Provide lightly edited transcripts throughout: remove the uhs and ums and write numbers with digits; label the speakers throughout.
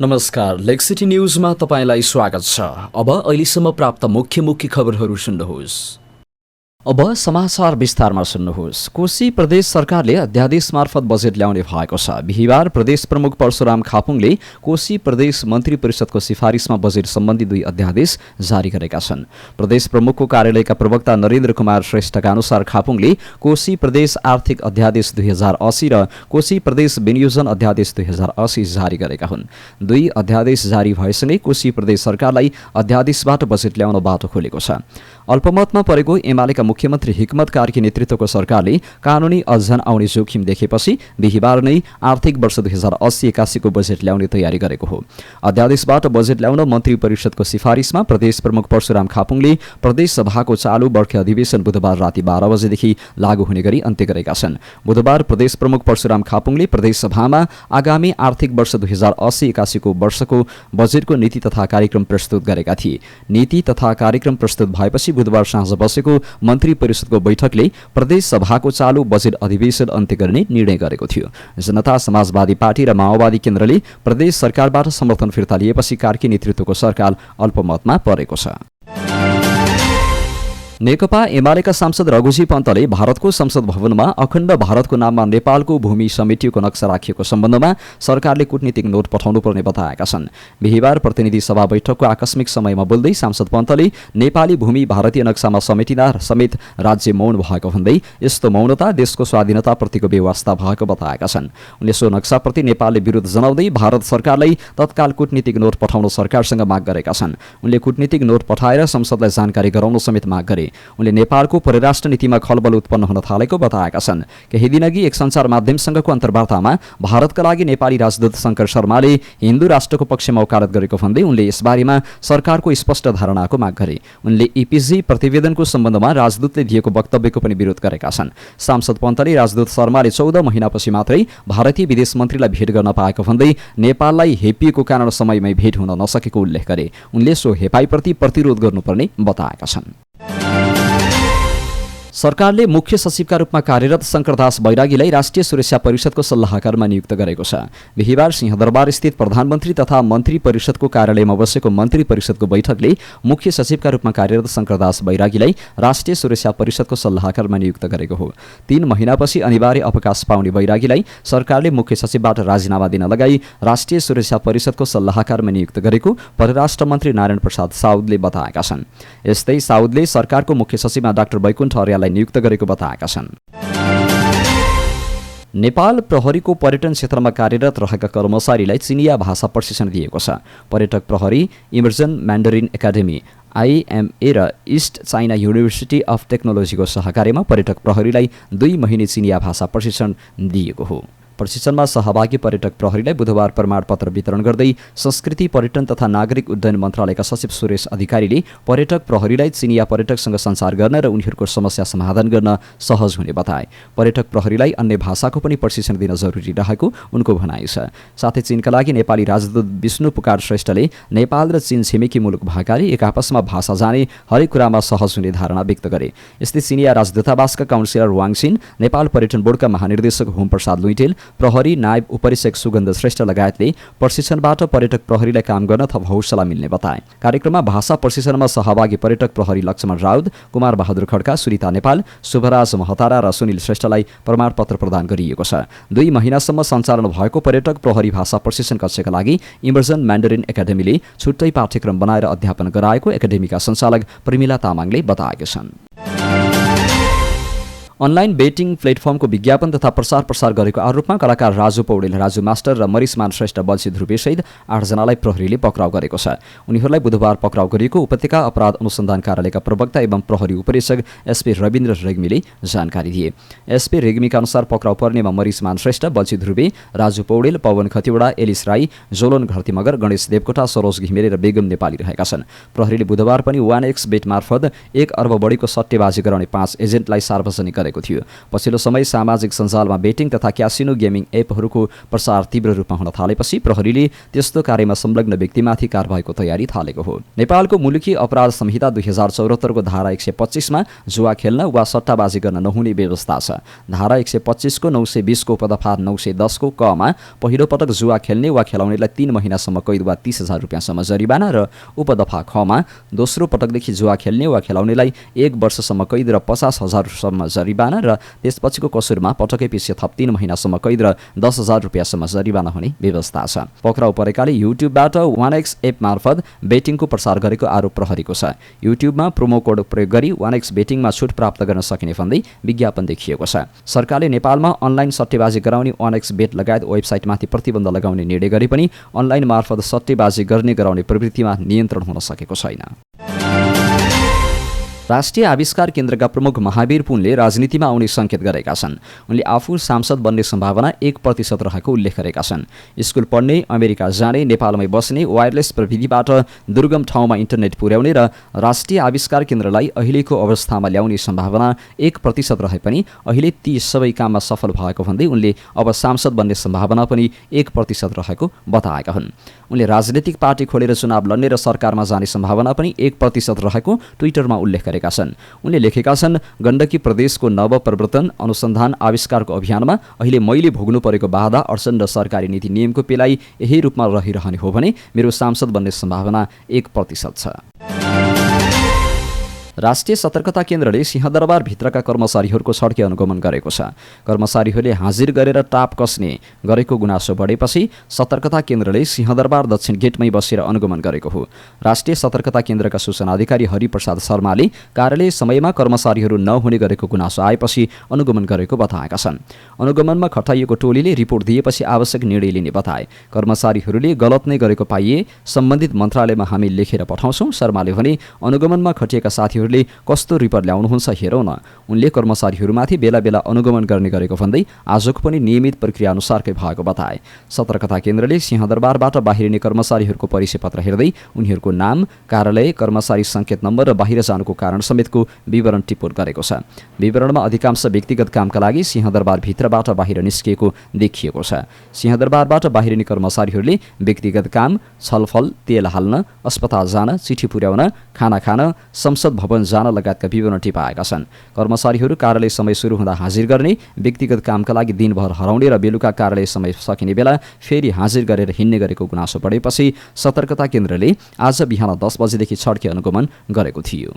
Speaker 1: नमस्कार, लेक सिटी न्यूजमा तपाईंलाई स्वागत छ। अब अहिलेसम्म प्राप्त मुख्य खबरहरू सुन्नुहोस्। अब समाचार विस्तारमा सुन्नुहोस्। कोशी प्रदेश सरकारले अध्यादेश मार्फत बजेट ल्याउने भएको छ। बिहिबार प्रदेश प्रमुख परशुराम खापुङले कोशी प्रदेश मन्त्री परिषदको सिफारिसमा बजेट सम्बन्धी 2 अध्यादेश जारी गरेका छन्। प्रदेश प्रमुखको कार्यालयका प्रवक्ता नरेन्द्र कुमार श्रेष्ठका अनुसार खापुङले कोशी प्रदेश आर्थिक अध्यादेश 2080 र कोशी प्रदेश विनियोजन अध्यादेश 2080 जारी गरेका हुन्। 2 अध्यादेश जारी भएसँगै कोशी प्रदेश सरकारलाई अध्यादेशबाट बजेट ल्याउन बाटो खोलेको छ। अल्पमतमा परेको एमालेका मुख्यमन्त्री हिक्मत कार्की नेतृत्वको सरकारले कानूनी अल्झन आउने जोखिम देखेपछि बिहिबार नै आर्थिक वर्ष 2080-81 को बजेट ल्याउने तयारी गरेको हो। अध्यादेशबाट बजेट ल्याउन मन्त्री परिषदको सिफारिसमा प्रदेश प्रमुख परशुराम खापुङले प्रदेश सभाको चालू वर्ष अधिवेशन बुधबार राति 12 बजेदेखि लागू हुने गरी अन्त्य गरेका छन्। बुधबार प्रदेश प्रमुख परशुराम खापुङले प्रदेश सभामा आगामी आर्थिक वर्ष 2080-81 को वर्षको बजेटको नीति तथा कार्यक्रम प्रस्तुत गरेका थिए। नीति तथा कार्यक्रम प्रस्तुत भएपछि बुधबार साँझ बसेको मन्त्री परिषदको बैठकले प्रदेश सभाको चालू बजेट अधिवेशन अन्त्य गर्ने निर्णय गरेको थियो। जनता समाजवादी पार्टी र माओवादी केन्द्रले प्रदेश सरकारबाट समर्थन फिर्ता लिएपछि कार्की नेतृत्वको सरकार अल्पमतमा परेको छ। नेकपा एमालेका सांसद रघुजी पन्तले भारतको संसद भवनमा अखण्ड भारतको नाममा नेपालको भूमि समेटिएको नक्सा राखिएको सम्बन्धमा सरकारले कूटनीतिक नोट पठाउनुपर्ने बताएका छन्। बिहिबार प्रतिनिधि सभा बैठकको आकस्मिक समयमा बोल्दै सांसद पन्तले नेपाली भूमि भारतीय नक्सामा समेटिँदा समेत राज्य मौन भएको भन्दै यस्तो मौनता देशको स्वाधीनताप्रतिको बेवास्ता भएको बताएका छन्। उनले सो नक्साप्रति नेपालले विरोध जनाउँदै भारत सरकारलाई तत्काल कूटनीतिक नोट पठाउन सरकारसँग माग गरेका छन्। उनले कूटनीतिक नोट पठाएर संसदलाई जानकारी गराउन समेत माग गरे। उनले नेपालको परराष्ट्र नीतिमा खलबल उत्पन्न हुन थालेको बताएका छन्। केही दिनअघि एक सञ्चार माध्यमसँगको अन्तर्वार्तामा भारतका लागि नेपाली राजदूत शंकर शर्माले हिन्दू राष्ट्रको पक्षमा वकालत गरेको भन्दै उनले यसबारेमा सरकारको स्पष्ट धारणाको माग गरे। उनले ईपीजी प्रतिवेदनको सम्बन्धमा राजदूतले दिएको वक्तव्यको पनि विरोध गरेका छन्। सांसद पन्तले राजदूत शर्माले 14 महिनापछि मात्रै भारतीय विदेश मन्त्रीलाई भेट गर्न पाएको भन्दै नेपाललाई हेपिएको कारण समयमै भेट हुन नसकेको उल्लेख गरे। उनले सो हेपाईप्रति प्रतिरोध गर्नुपर्ने बताएका छन्। सरकारले मुख्य सचिवका रूपमा कार्यरत शंकरदास बैरागीलाई राष्ट्रिय सुरक्षा परिषदको सल्लाहकारमा नियुक्त गरेको छ। बिहिबार सिंहदरबार स्थित प्रधानमन्त्री तथा मन्त्री परिषदको कार्यालयमा बसेको मन्त्री परिषदको बैठकले मुख्य सचिवका रूपमा कार्यरत शंकरदास बैरागीलाई राष्ट्रिय सुरक्षा परिषदको सल्लाहकारमा नियुक्त गरेको हो। 3 महिनापछि अनिवार्य अवकाश पाउने बैरागीलाई सरकारले मुख्य सचिवबाट राजीनामा दिन लगाई राष्ट्रिय सुरक्षा परिषदको सल्लाहकारमा नियुक्त गरेको परराष्ट्र मन्त्री नारायण प्रसाद साउदले बताएका छन्। यस्तै साउदले सरकारको मुख्य सचिवमा डाक्टर बैकुण्ठ अर्याललाई नियुक्त गरेको बताएका छन्। नेपाल प्रहरीको पर्यटन क्षेत्रमा कार्यरत रहेका कर्मचारीलाई चिनिया भाषा प्रशिक्षण दिएको छ। पर्यटक प्रहरी, इमर्जन म्यान्डरिन एकाडेमी, IMA र इस्ट चाइना युनिभर्सिटी अफ टेक्नोलोजीको सहकार्यमा पर्यटक प्रहरीलाई 2 महिने चिनिया भाषा प्रशिक्षण दिएको हो। प्रशिक्षणमा सहभागी पर्यटक प्रहरीलाई बुधबार प्रमाणपत्र वितरण गर्दै संस्कृति पर्यटन तथा नागरिक उड्डयन मन्त्रालयका सचिव सुरेश अधिकारीले पर्यटक प्रहरीलाई चिनिया पर्यटकसँग सञ्चार गर्न र उनीहरूको समस्या समाधान गर्न सहज हुने बताए। पर्यटक प्रहरीलाई अन्य भाषाको पनि प्रशिक्षण दिन जरुरी रहेको उनको भनाइ छ। साथै चीनका लागि नेपाली राजदूत विष्णु पुकार श्रेष्ठले नेपाल र चीन छिमेकी मुलुक भएकाले एक आपसमा भाषा जाने हरेक कुरामा सहज हुने धारणा व्यक्त गरे। यस्तै चिनिया राजदूतावासका काउन्सिलर वाङसिन, नेपाल पर्यटन बोर्डका महानिर्देशक होमप्रसाद लुइटेल, प्रहरी नायब उपरीक्षक सुगन्ध श्रेष्ठ लगायतले प्रशिक्षणबाट पर्यटक प्रहरीलाई काम गर्न थप हौसला मिल्ने बताए। कार्यक्रममा भाषा प्रशिक्षणमा सहभागी पर्यटक प्रहरी लक्ष्मण राउत, कुमार बहादुर खड्का, सुरिता नेपाल, शुभराज महतारा र सुनिल श्रेष्ठलाई प्रमाणपत्र प्रदान गरिएको छ। 2 महिनासम्म सञ्चालन भएको पर्यटक प्रहरी भाषा प्रशिक्षण कक्षका लागि इमर्जन म्यान्डरिन एकाडेमीले छुट्टै पाठ्यक्रम बनाएर अध्यापन गराएको एकाडेमीका सञ्चालक प्रमिला तामाङले बताएका छन्। अनलाइन बेटिङ प्लेटफर्मको विज्ञापन तथा प्रसार गरेको आरोपमा कलाकार राजु पौडेल, राजु मास्टर र मरिसमान श्रेष्ठ बल्छी ध्रुवेसहित 8 जनालाई प्रहरीले पक्राउ गरेको छ। उनीहरूलाई बुधबार पक्राउ गरिएको उपत्यका अपराध अनुसन्धान कार्यालयका प्रवक्ता एवं प्रहरी उपरीक्षक एसपी रविन्द्र रेग्मीले जानकारी दिए। एसपी रेग्मीका अनुसार पक्राउ पर्नेमा मरिसमान श्रेष्ठ, बल्छी ध्रुवे, राजु पौडेल, पवन खतिवडा, एलिस राई, जोलन घरती मगर, गणेश देवकोटा, सरोज घिमिरे र बेगम नेपाली रहेका छन्। प्रहरीले बुधबार पनि 1x बेट मार्फत 1 अर्ब बढीको सट्टेबाजी गराउने 5 एजेन्टलाई सार्वजनिक गरेको थियो। पछिल्लो समय सामाजिक सञ्जालमा बेटिङ तथा क्यासिनो गेमिङ एपहरूको प्रसार तीव्र रूपमा हुन थालेपछि प्रहरीले त्यस्तो कार्यमा संलग्न व्यक्तिमाथि कारबाहीको तयारी थालेको हो। नेपालको मुलुकी अपराध संहिता 2074 को धारा 125 मा जुवा खेल्न वा सट्टाबाजी गर्न नहुने व्यवस्था छ। धारा 125 को 920 को उपदफा 910 को क मा पहिलो पटक जुवा खेल्ने वा खेलाउनेलाई 3 महिनासम्म कैद वा 30,000 रुपियाँसम्म जरिवाना र उपदफा ख मा दोस्रो पटकदेखि जुवा खेल्ने वा खेलाउनेलाई 1 वर्षसम्म कैद र 50,000 सम्म जरिवाना र त्यसपछिको कसुरमा पटकै पछि थप 3 महिनासम्म कैद र 10,000 रुपियाँसम्म जरिवाना हुने व्यवस्था छ। पक्राउ परेकाले युट्युबबाट 1x एप मार्फत बेटिङको प्रसार गरेको आरोप प्रहरीको छ। युट्युबमा प्रोमो कोड प्रयोग गरी 1x बेटिङमा छुट प्राप्त गर्न सकिने भन्दै विज्ञापन देखिएको छ। सरकारले नेपालमा अनलाइन सट्टेबाजी गराउने 1x बेट लगायत वेबसाइटमाथि प्रतिबन्ध लगाउने निर्णय गरे पनि अनलाइन मार्फत सट्टेबाजी गर्ने गराउने प्रवृत्तिमा नियन्त्रण हुन सकेको छैन। राष्ट्रिय आविष्कार केन्द्रका प्रमुख महावीर पुनले राजनीतिमा आउने सङ्केत गरेका छन्। उनले आफू सांसद बन्ने सम्भावना 1% रहेको उल्लेख गरेका छन्। स्कुल पढ्ने, अमेरिका जाने, नेपालमै बस्ने, वायरलेस प्रविधिबाट दुर्गम ठाउँमा इन्टरनेट पुर्याउने र राष्ट्रिय आविष्कार केन्द्रलाई अहिलेको अवस्थामा ल्याउने सम्भावना 1% रहे पनि अहिले ती सबै काममा सफल भएको भन्दै उनले अब सांसद बन्ने सम्भावना पनि 1% रहेको बताएका हुन्। उनले राजनीतिक पार्टी खोलेर चुनाव लड्ने र सरकारमा जाने सम्भावना पनि 1% रहेको ट्विटरमा उल्लेख गरेका छन्। उनले लेखेका छन्, गण्डकी प्रदेशको नवप्रवर्तन अनुसन्धान आविष्कारको अभियानमा अहिले मैले भोग्नु परेको बाधा अडचन र सरकारी नीति नियमको पेलाइ यही रूपमा रहिरहने हो भने मेरो सांसद बन्ने सम्भावना 1% छ। राष्ट्रिय सतर्कता केन्द्रले सिंहदरबार भित्रका कर्मचारीहरूको छड्के अनुगमन गरेको छ। कर्मचारीहरूले हाजिर गरेर टाप कसने गरेको गुनासो बढेपछि सतर्कता केन्द्रले सिंहदरबार दक्षिण गेटमै बसेर अनुगमन गरेको हो। राष्ट्रिय सतर्कता केन्द्रका सूचना अधिकारी हरिप्रसाद शर्माले कार्यालय समयमा कर्मचारीहरू नहुने गरेको गुनासो आएपछि अनुगमन गरेको बताएका छन्। अनुगमनमा खटाइएको टोलीले रिपोर्ट दिएपछि आवश्यक निर्णय लिने बताए। कर्मचारीहरूले गलत नै गरेको पाइए सम्बन्धित मन्त्रालयमा हामी लेखेर पठाउँछौँ। शर्माले भने अनुगमनमा खटिएका साथीहरू कस्तो रिपोर्ट ल्याउनुहुन्छ हेरौँ न। उनले कर्मचारीहरूमाथि बेला बेला अनुगमन गर्ने गरेको भन्दै आजको पनि नियमित प्रक्रिया अनुसारकै भएको बताए। सतर्कता केन्द्रले सिंहदरबारबाट बाहिरिने कर्मचारीहरूको परिचय पत्र हेर्दै उनीहरूको नाम, कार्यालय, कर्मचारी सङ्केत नम्बर र बाहिर जानुको कारण समेतको विवरण टिप्पण गरेको छ। विवरणमा अधिकांश व्यक्तिगत कामका लागि सिंहदरबार भित्रबाट बाहिर निस्किएको देखिएको छ। सिंहदरबारबाट बाहिरिने कर्मचारीहरूले व्यक्तिगत काम, छलफल, तेल हाल्न, अस्पताल जान, चिठी पुर्याउन, खाना खान, संसद भवन जान लगायतका विवरण टिपाएका छन्। कर्मचारीहरू कार्यालय समय सुरु हुँदा हाजिर गर्ने, व्यक्तिगत कामका लागि दिनभर हराउने र बेलुका कार्यालय समय सकिने बेला फेरि हाजिर गरेर हिँड्ने गरेको गुनासो बढेपछि सतर्कता केन्द्रले आज बिहान 10 बजेदेखि छड्के अनुगमन गरेको थियो।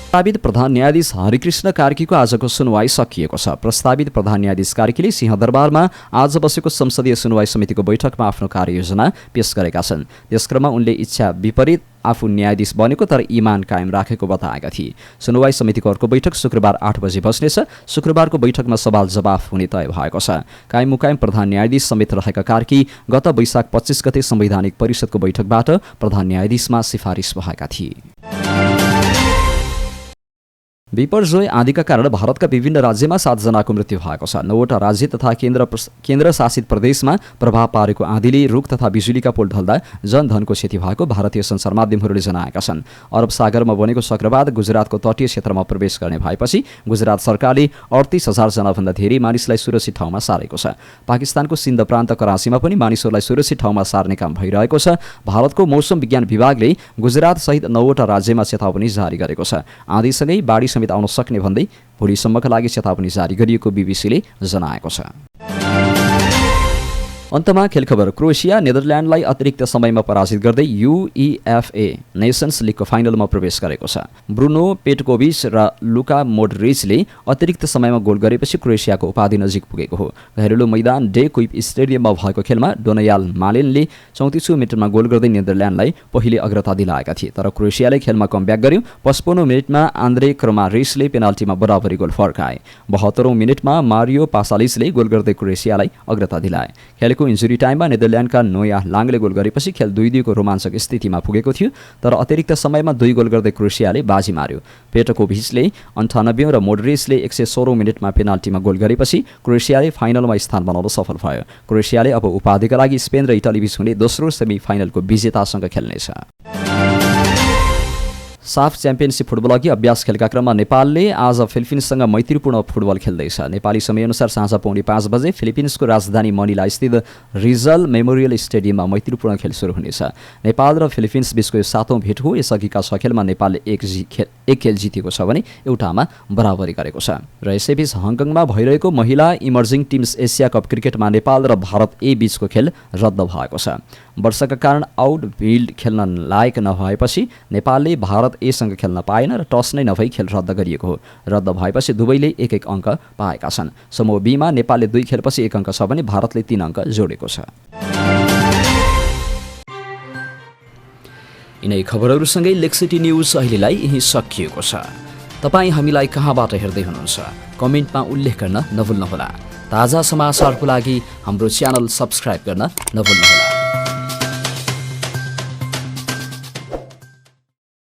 Speaker 1: प्रस्तावित प्रधान न्यायाधीश हरिकृष्ण कार्कीको आजको सुनवाई सकिएको छ। प्रस्तावित प्रधान न्यायाधीश कार्कीले सिंहदरबारमा आज बसेको संसदीय सुनवाई समितिको बैठकमा आफ्नो कार्ययोजना पेश गरेका छन्। त्यसक्रममा उनले इच्छा विपरीत आफू न्यायाधीश बनेको तर इमान कायम राखेको बताएका थिए। सुनवाई समितिको अर्को बैठक शुक्रबार 8 बजे बस्नेछ। शुक्रबारको बैठकमा सवाल जवाफ हुने तय भएको छ। कायम मुकायम प्रधान न्यायाधीश समेत रहेका कार्की गत वैशाख 25 गते संवैधानिक परिषदको बैठकबाट प्रधान न्यायाधीशमा सिफारिस भएका थिए। विपर्जोय आँधीका कारण भारतका विभिन्न राज्यमा 7 जनाको मृत्यु भएको छ। 9वटा राज्य तथा केन्द्र शासित प्रदेशमा प्रभाव पारेको आँधीले रुख तथा बिजुलीका पोल ढल्दा जनधनको क्षति भएको भारतीय सञ्चार माध्यमहरूले जनाएका छन्। अरब सागरमा बनेको चक्रवात गुजरातको तटीय क्षेत्रमा प्रवेश गर्ने भएपछि गुजरात सरकारले 38,000 जनाभन्दा धेरै मानिसलाई सुरक्षित ठाउँमा सारेको छ। पाकिस्तानको सिन्ध प्रान्त कराँचीमा पनि मानिसहरूलाई सुरक्षित ठाउँमा सार्ने काम भइरहेको छ। भारतको मौसम विज्ञान विभागले गुजरात सहित 9वटा राज्यमा चेतावनी जारी गरेको छ। आँधीसँगै बाढी समेत आउन सक्ने भन्दै भोलिसम्मका लागि चेतावनी जारी गरिएको बीबीसीले जनाएको छ। अन्तमा खेल खबर। क्रोएसिया नेदरल्यान्डलाई अतिरिक्त समयमा पराजित गर्दै UEFA नेसन्स लिगको फाइनलमा प्रवेश गरेको छ। ब्रुनो पेटकोभिच र लुका मोड्रिचले अतिरिक्त समयमा गोल गरेपछि क्रोएसियाको उपाधि नजिक पुगेको हो। घरेलु मैदान डे कुइप स्टेडियममा भएको खेलमा डोनायल मालेनले 34 मिनेटमा गोल गर्दै नेदरल्यान्डलाई पहिले अग्रता दिलाएका थिए। तर क्रोएसियाले खेलमा कमब्याक गर्यो। 55 मिनेटमा आन्द्रे क्रमारिसले पेनाल्टीमा बराबरी गोल फर्काए। 72औं मिनेटमा मारियो पासालिसले गोल गर्दै क्रोएसियालाई अग्रता दिलाए। इन्जुरी टाइममा नेदरल्यान्डका नोया लाङले गोल गरेपछि खेल 2-2 को रोमाञ्चक स्थितिमा पुगेको थियो। तर अतिरिक्त समयमा 2 गोल गर्दै क्रोएसियाले बाजी मार्यो। पेटकोभिचले 98 र मोड्रिचले 116 मिनेटमा पेनाल्टीमा गोल गरेपछि क्रोएसियाले फाइनलमा स्थान बनाउन सफल भयो। क्रोएसियाले अब उपाधिका लागि स्पेन र इटाली बीच हुने दोस्रो सेमी फाइनलको विजेतासँग खेल्नेछ। साफ च्याम्पियनसिप फुटबल अघि अभ्यास खेलका क्रममा नेपालले आज फिलिपिन्ससँग मैत्रीपूर्ण फुटबल खेल्दैछ। नेपाली समयअनुसार साँझ पौने 5 बजे फिलिपिन्सको राजधानी मनिला स्थित रिजल मेमोरियल स्टेडियममा मैत्रीपूर्ण खेल सुरु हुनेछ। नेपाल र फिलिपिन्स बीचको यो 7औं भेट हो। यसअघिका 6 खेलमा नेपालले एक खेल जितेको छ भने एउटामा बराबरी गरेको छ। र यसैबीच हङकङमा भइरहेको महिला इमर्जिङ टिम्स एसिया कप क्रिकेटमा नेपाल र भारत ए बीचको खेल रद्द भएको छ। वर्षाका कारण आउटफिल्ड खेल्न लायक नभएपछि नेपालले भारत एसँग खेल्न पाएन र टस नै नभई खेल रद्द गरिएको हो। रद्द भएपछि दुवैले 1-1 अङ्क पाएका छन्। समूह बीमा नेपालले 2 खेलपछि 1 अङ्क छ भने भारतले 3 अङ्क जोडेको छ। यिनै खबरहरूसँगै लेक्सिटी न्युज अहिलेलाई यही सकिएको छ। तपाईँ हामीलाई कहाँबाट हेर्दै हुनुहुन्छ कमेन्टमा उल्लेख गर्न नभुल्नुहोला। ताजा समाचारको लागि हाम्रो च्यानल सब्स्क्राइब गर्न नभुल्नुहोला।